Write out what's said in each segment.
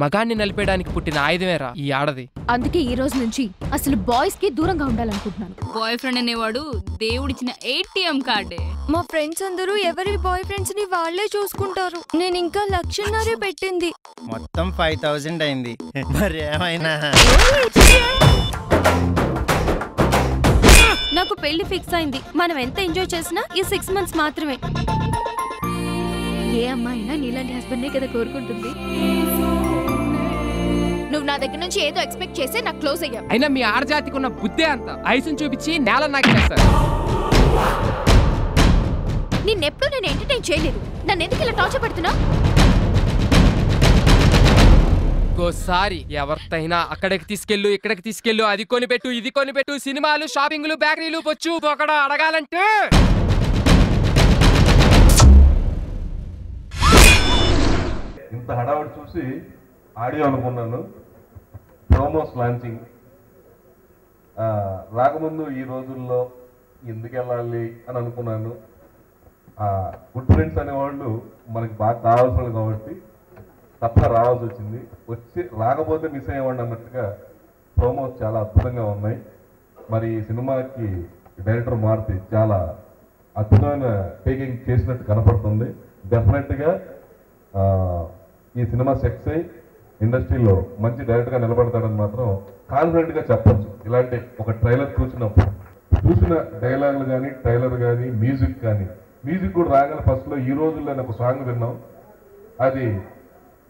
మగాన్ని నలిపేయడానికి పుట్టిన ఆయుధమేరా ఈ ఆడది. అందుకే ఈ రోజు నుంచి అసలు బాయ్స్ కి దూరంగా ఉండాలనుకుంటున్నాను. బాయ్ ఫ్రెండ్ అనేవాడు దేవుడిచ్చిన ATM కార్డే. మా ఫ్రెండ్స్ అందరూ ఎవరి బాయ్ ఫ్రెండ్స్ ని వాళ్ళే చూసుకుంటారు. నేను ఇంకా 1,00,000 పెట్టింది. మొత్తం 5,000 అయింది. మరి ఏమైనా నాకు పెళ్లి ఫిక్స్ అయింది. మనం ఎంత ఎంజాయ్ చేసినా ఈ 6 months మాత్రమే. ఏ అమ్మాయినా నీలాంటి హస్బెండ్ కదా కోరుకుంటుంది. నువ్వు నా దగ్గర నుంచి ఏదో ఎక్స్పెక్ట్ చేసి నాకు క్లోజ్ అయ్యావు. అయినా మీ ఆడజాతికి ఉన్న బుద్ధే అంత ఐసుని చూపించి నేల నాకేస్తారు. నిన్నెప్పుడు నేను ఎంటర్టైన్ చేయలేదు. నన్ను ఎందుకు ఇలా టార్చర్ పెడుతున్నా? ఇంకోసారి ఎవరితైనా అక్కడికి తీసుకెళ్ళు, ఇక్కడికి తీసుకెళ్ళు, అది కొనిపెట్టు, ఇది కొనిపెట్టు, సినిమాలు, షాపింగ్లు, బేకరీలు, పొచ్చు అక్కడ అడగాలంటే ఇంత హడావుడి చూసి ఆడియో అనుకున్నాను. ప్రోమోస్ లాంచింగ్ రాకముందు ఈ రోజుల్లో ఎందుకు వెళ్ళాలి అని అనుకున్నాను. గుడ్ ఫ్రెండ్స్ అనేవాళ్ళు మనకి బాగా కావాల్సిన కాబట్టి తప్ప రావాల్సి వచ్చింది. రాకపోతే మిస్ అయ్యేవాడిని అన్నట్టుగా ప్రోమోస్ చాలా అద్భుతంగా ఉన్నాయి. మరి ఈ సినిమాకి డైరెక్టర్ మారుతి చాలా అద్భుతమైన టేకింగ్ చేసినట్టు కనపడుతుంది. డెఫినెట్గా ఈ సినిమా సెక్స్ అయి ఇండస్ట్రీలో మంచి డైరెక్టర్గా నిలబడతాడని మాత్రం కాన్ఫిడెంట్గా చెప్పచ్చు. ఇలాంటి ఒక ట్రైలర్ చూసిన డైలాగులు కానీ, ట్రైలర్ కానీ, మ్యూజిక్ కూడా రాగానే ఫస్ట్లో ఈ రోజుల్లో ఒక సాంగ్ విన్నాం. అది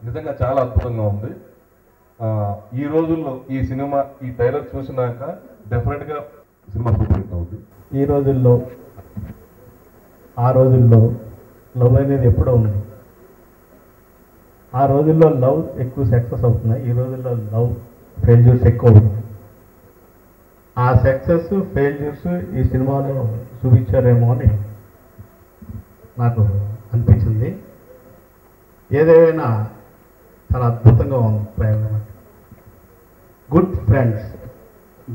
నిజంగా చాలా అద్భుతంగా ఉంది. ఈ రోజుల్లో ఈ సినిమా ఈ ట్రైలర్ చూసినాక డెఫినెట్గా సినిమా సూపర్ హిట్ అవుతుంది. ఈ రోజుల్లో ఆ రోజుల్లో లవ్ అనేది ఎప్పుడో ఉంది. ఆ రోజుల్లో లవ్ ఎక్కువ సక్సెస్ అవుతున్నాయి. ఈ రోజుల్లో లవ్ ఫెయిల్యూర్స్ ఎక్కువ అవుతుంది. ఆ సక్సెస్ ఫెయిల్యూర్స్ ఈ సినిమాలో చూపించారేమో అని నాకు అనిపించింది. ఏదైనా చాలా అద్భుతంగా ఉంది ప్రయోగం. గుడ్ ఫ్రెండ్స్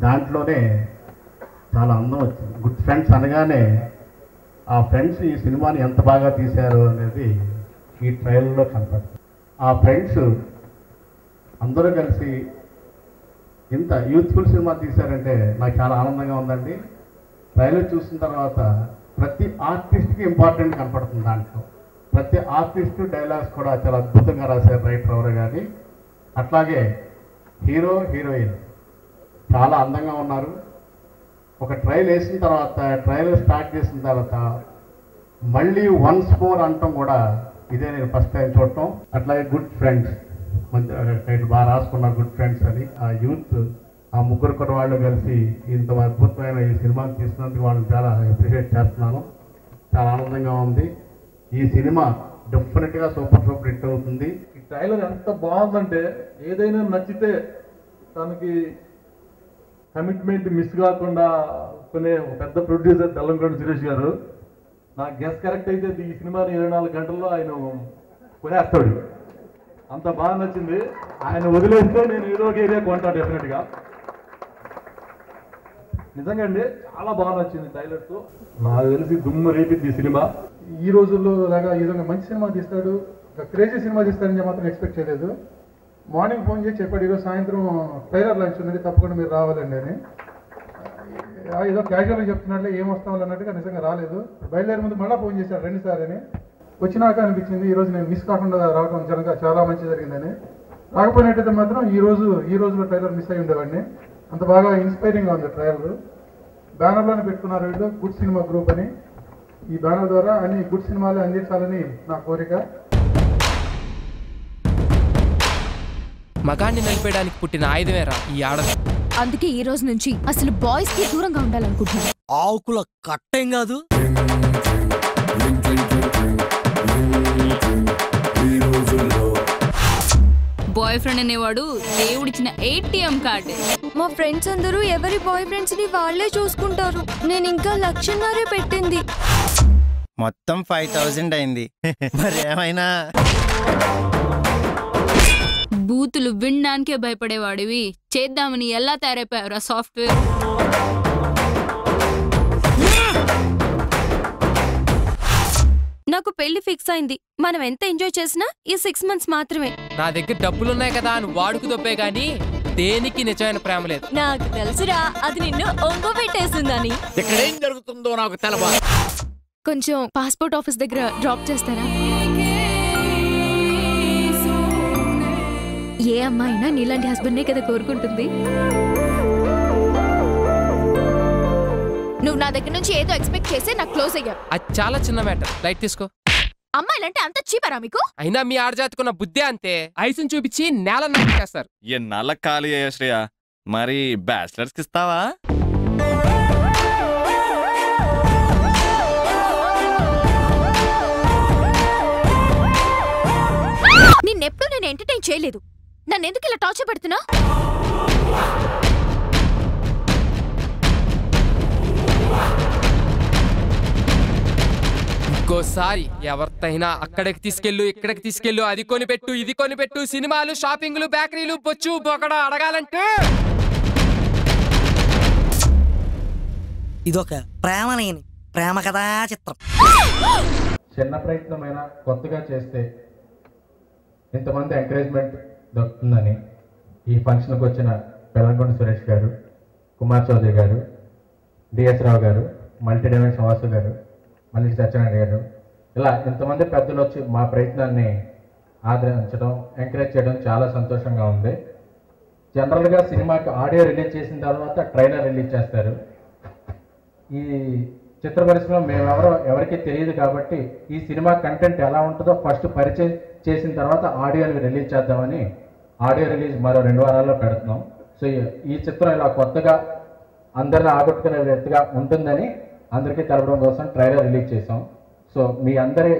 దాంట్లోనే చాలా అందం వచ్చింది. గుడ్ ఫ్రెండ్స్ అనగానే ఆ ఫ్రెండ్స్ ఈ సినిమాని ఎంత బాగా తీశారు అనేది ఈ ట్రైలర్లో కనపడుతుంది. ఆ ఫ్రెండ్స్ అందరూ కలిసి ఇంత యూత్ఫుల్ సినిమా తీశారంటే నాకు చాలా ఆనందంగా ఉందండి. ట్రైలర్ చూసిన తర్వాత ప్రతి ఆర్టిస్ట్కి ఇంపార్టెంట్ కనపడుతుంది. దాంట్లో ప్రతి ఆర్టిస్ట్ డైలాగ్స్ కూడా చాలా అద్భుతంగా రాశారు రైటర్ ఎవరు కానీ. అట్లాగే హీరో హీరోయిన్ చాలా అందంగా ఉన్నారు. ఒక ట్రైల్ వేసిన తర్వాత, ట్రైలర్ స్టార్ట్ చేసిన తర్వాత మళ్ళీ వన్స్ మోర్ అంటాం కూడా ఇదే నేను ఫస్ట్ టైం చూడటం. అట్లాగే గుడ్ ఫ్రెండ్స్ మంచి టైటిల్ బాగా రాసుకున్నారు, గుడ్ ఫ్రెండ్స్ అని. ఆ యూత్ ఆ ముగ్గురు కూడా వాళ్ళు కలిసి ఇంత అద్భుతమైన ఈ సినిమాని తీసినందుకు వాళ్ళని చాలా అప్రిషియేట్ చేస్తున్నాను. చాలా ఆనందంగా ఉంది. ఈ సినిమా డెఫినెట్గా సూపర్ హిట్ అవుతుంది. ఈ ట్రైలర్ ఎంత బాగుందంటే ఏదైనా నచ్చితే తనకి కమిట్మెంట్ మిస్ కాకుండా కొనే ఒక పెద్ద ప్రొడ్యూసర్ తెల్లంకొండ సురేష్ గారు. నా గెస్ కరెక్ట్ అయితే ఈ సినిమాని 24 గంటల్లో ఆయన కొనేస్తాడు. అంత బాగా నచ్చింది. ఆయన వదిలేస్తే నేను ఏదో ఒక ఏరియా కొంటా డెఫినెట్గా. నిజంగా అండి చాలా బాగా నచ్చింది ట్రైలర్స్. నాకు తెలిసి దుమ్ము రేపింది ఈ సినిమా. ఈ రోజుల్లో లాగా ఈ విధంగా మంచి సినిమా తీస్తాడు, ఒక క్రేజీ సినిమా తీస్తాడని మాత్రం ఎక్స్పెక్ట్ చేయలేదు. మార్నింగ్ ఫోన్ చేసి చెప్పాడు ఈరోజు సాయంత్రం ట్రైలర్ లంచ్ ఉన్నది తప్పకుండా మీరు రావాలండి అని. ఏదో క్యాజువల్గా చెప్తున్నట్లే ఏం వస్తాం అన్నట్టుగా నిజంగా రాలేదు. బయలుదేరే ముందు మళ్ళీ ఫోన్ చేశాడు రండి సార్ అని. వచ్చినాక అనిపించింది ఈరోజు నేను మిస్ కాకుండా రావడం నిజంగా చాలా మంచి జరిగిందని. రాకపోయినట్టయితే మాత్రం ఈ రోజులో ట్రైలర్ మిస్ అయి ఉండేవాడిని. అంత బాగా ఇన్స్పైరింగ్గా ఉంది ట్రైలర్. బ్యానర్లోనే పెట్టుకున్నారు వీళ్ళు గుడ్ సినిమా గ్రూప్ అని. ఈ బ్యానర్ ద్వారా అన్ని గుడ్ సినిమాలు అందించాలని నా కోరిక. మగాన్ని నలిపేయడానికి పుట్టిన ఆయుధమేరా ఈ ఆడది. అందుకే ఈ రోజు నుంచి అసలు బాయ్స్ కి దూరంగా ఉండాలనుకుంటున్నాను. ఆకుల కట్టేం కాదు. బాయ్ ఫ్రెండ్ అనేవాడు దేవుడిచ్చిన ATM కార్డే. మా ఫ్రెండ్స్ అందరూ ఎవరి బాయ్ ఫ్రెండ్స్ ని వాళ్ళే చూసుకుంటారు. నేను ఇంకా 1,00,000 పెట్టింది. మొత్తం 5,000 అయింది. మరి ఏమైనా బూతులు వినడానికే భయపడేవాడివి చేద్దామని ఎలా తయారైపోయావురా సాఫ్ట్వేర్. నాకు పెళ్లి ఫిక్స్ అయింది. మనం ఎంత ఎంజాయ్ చేసినా ఈ 6 months మాత్రమే. నా దగ్గర డబ్బులున్నాయి కదా అని వాడుకు దొబ్బే గానీ దేనికి నిజమైన ప్రేమ లేదు. నాకు తెలుసురా అది నిన్ను ఒంగో పెట్టేస్తుందని. ఇక్కడేం జరుగుతుందో నాకు తెలవాలి. కొంచెం పాస్పోర్ట్ ఆఫీస్ దగ్గర డ్రాప్ చేస్తారా? ఏ అమ్మాయినా నీలాంటి హస్బెండ్నే కదా కోరుకుంటుంది. నువ్వు నా దగ్గర నుంచి ఏదో ఎక్స్పెక్ట్ చేసి నాకు క్లోజ్ అయ్యావు. అది చాలా చిన్న మ్యాటర్, లైట్ తీసుకో. అమ్మాయిలంటే అంత చీపరా మీకు? అయినా మీ ఆడజాతికున్న బుద్ధే అంతే. ఐసుని చూపించి నేల చేస్తారు. ఎన్నాళ్ళ ఖాళీ అయ్యా శ్రేయ, మరి బ్యాచిలర్స్ కి ఇస్తావా? నిన్నెప్పుడు నేను ఎంటర్టైన్ చేయలేదు. నన్ను ఎందుకు ఇలా టార్చర్ పెడుతున్నా? ఇంకోసారి ఎవరితైనా అక్కడికి తీసుకెళ్ళు ఇక్కడికి తీసుకెళ్ళు, అది కొనిపెట్టు ఇది కొనిపెట్టు, సినిమాలు షాపింగ్లు బేకరీలు బొచ్చు బొకడ అడగాలంటే ఇదొక ప్రేమ లేని ప్రేమ కథా చిత్రం. చిన్న ప్రయత్నమైనా కొత్తగా చేస్తే ఇంతమంది ఎంకరేజ్మెంట్ దొరుకుతుందని ఈ ఫంక్షన్కి వచ్చిన బెల్లంకొండ సురేష్ గారు, కుమార్ చౌదరి గారు, డిఎస్ రావు గారు, మల్టీ డైమెన్షన్ వాసు గారు, మల్లి సత్యనారాయణ గారు, ఇలా ఇంతమంది పెద్దలు వచ్చి మా ప్రయత్నాన్ని ఆదరించడం, ఎంకరేజ్ చేయడం చాలా సంతోషంగా ఉంది. జనరల్గా సినిమాకి ఆడియో రిలీజ్ చేసిన తర్వాత ట్రైలర్ రిలీజ్ చేస్తారు. ఈ చిత్ర పరిశ్రమ ఎవరికి తెలియదు కాబట్టి ఈ సినిమా కంటెంట్ ఎలా ఉంటుందో ఫస్ట్ పరిచయం చేసిన తర్వాత ఆడియోని రిలీజ్ చేద్దామని ఆడియో రిలీజ్ మరో 2 వారాల్లో పెడుతున్నాం. సో ఈ చిత్రం ఇలా కొత్తగా అందరిని ఆకట్టుకునే విధంగా ఉంటుందని అందరికీ తెలపడం కోసం ట్రైలర్ రిలీజ్ చేసాం. సో మీ అందరి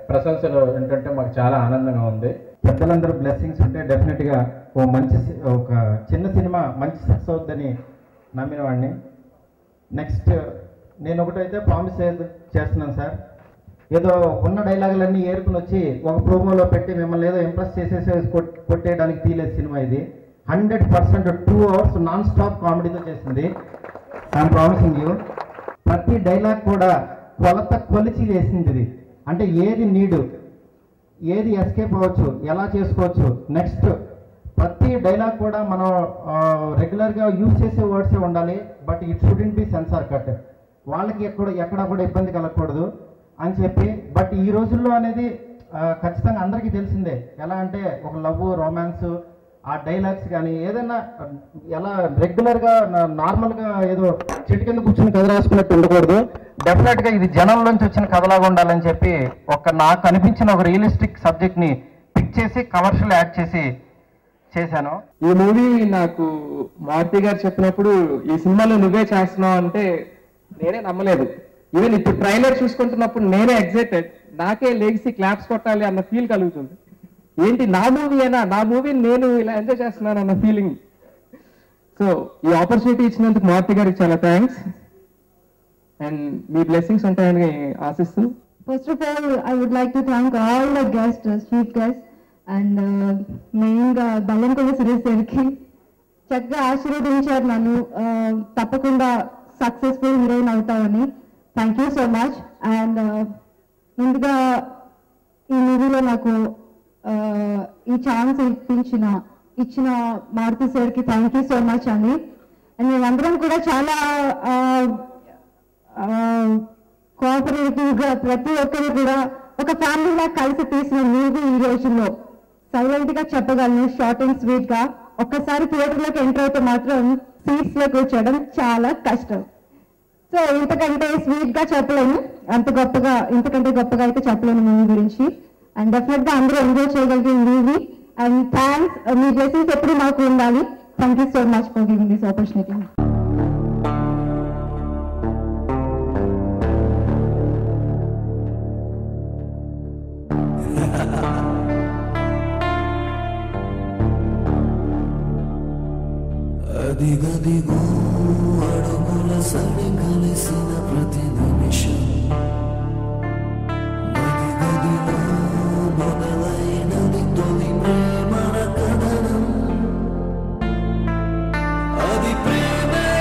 ప్రశంసలు ఏంటంటే మాకు చాలా ఆనందంగా ఉంది. పెద్దలందరూ బ్లెస్సింగ్స్ ఉంటే డెఫినెట్గా ఒక చిన్న సినిమా మంచి సక్సెస్ అవుతుందని నమ్మిన వాడిని. నెక్స్ట్ నేను ఒకటైతే ప్రామిస్ చేస్తున్నాను సార్, ఏదో ఉన్న డైలాగులన్నీ ఏరుకుని వచ్చి ఒక ప్రోమోలో పెట్టి మిమ్మల్ని ఏదో ఇంప్రెస్ చేసేసి కొట్టేయడానికి తీయలేదు సినిమా. ఇది 100% 2 hours నాన్ స్టాప్ కామెడీతో చేసింది. I'm promising you. ప్రతి డైలాగ్ కూడా కొలిచి వేసింది ఇది. అంటే ఏది నీడు, ఏది ఎస్కేప్ అవ్వచ్చు, ఎలా చేసుకోవచ్చు. నెక్స్ట్ ప్రతి డైలాగ్ కూడా మనం రెగ్యులర్గా యూజ్ చేసే వర్డ్సే ఉండాలి. But it shouldn't be censor cut. వాళ్ళకి ఎక్కడ కూడా ఇబ్బంది కలగకూడదు అని చెప్పి. బట్ ఈ రోజుల్లో అనేది ఖచ్చితంగా అందరికీ తెలిసిందే. ఎలా అంటే ఒక లవ్, రొమాన్స్, ఆ డైలాగ్స్ కానీ ఏదైనా ఎలా రెగ్యులర్గా నార్మల్గా ఏదో చెట్టు కింద కూర్చుని కథ రాసుకున్నట్టు ఉండకూడదు. డెఫినెట్గా ఇది జనంలోంచి వచ్చిన కథలాగా ఉండాలని చెప్పి నాకు అనిపించిన ఒక రియలిస్టిక్ సబ్జెక్ట్ని పిక్ చేసి కమర్షియల్ యాడ్ చేసి చేశాను. ఈ మూవీ నాకు మారుతి గారు చెప్పినప్పుడు ఈ సినిమాలో నువ్వే చేస్తున్నావు అంటే నేనే నమ్మలేదు. ఈవెన్ ఇప్పుడు ట్రైలర్ చూసుకుంటున్నప్పుడు నేనే ఎగ్జైటెడ్, నాకే లేచి క్లాప్స్ కొట్టాలి అన్న ఫీల్ కలుగుతుంది. ఏంటి నా మూవీ అయినా, నా మూవీని నేను ఇలా ఎంజాయ్ చేస్తున్నాను అన్న ఫీలింగ్. సో ఈ ఆపర్చునిటీ ఇచ్చినందుకు మారుతి గారికి చాలా థ్యాంక్స్ అండ్ మీ బ్లెస్సింగ్స్ ఉంటాయని ఆశిస్తూ. First of all, I would like to thank all the guests, chief guests, and మెయిన్గా బెల్లంకొండ సురేష్ గారికి చక్కగా ఆశీర్వదించారు నన్ను. తప్పకుండా సక్సెస్ఫుల్ హీరోయిన్ అవుతామని. Thank you so much. And ముందుగా ఈ మూవీలో నాకు ఈ ఛాన్స్ ఇచ్చిన మారుతి సార్కి థ్యాంక్ యూ సో మచ్ అండి. అండ్ మేమందరం కూడా చాలా కోఆపరేటివ్గా ప్రతి ఒక్కరు కూడా ఒక ఫ్యామిలీలా కలిసి తీసిన మూవీ ఈ రోజుల్లో సైలెంట్ గా చెప్పగలను, షార్ట్ అండ్ స్వీట్ గా. ఒక్కసారి థియేటర్లోకి ఎంటర్ అయితే మాత్రం సీట్స్ లో కూర్చోవడం చాలా కష్టం. సో ఇంతకంటే స్వీట్ గా చెప్పలేను, ఇంతకంటే గొప్పగా అయితే చెప్పలేను మూవీ గురించి. అండ్ డెఫినెట్ గా అందరూ ఎంజాయ్ చేయగలిగే movie. And thanks, me blessings ఎప్పుడు మాకు ఉండాలి. Thank you so much for giving this opportunity. అదిగదిగో అడుగుల సడి కలిసిన ప్రతి నిమిషం మదిగదిలో మొదలైనది తొలి ప్రేమల అది ప్రేమే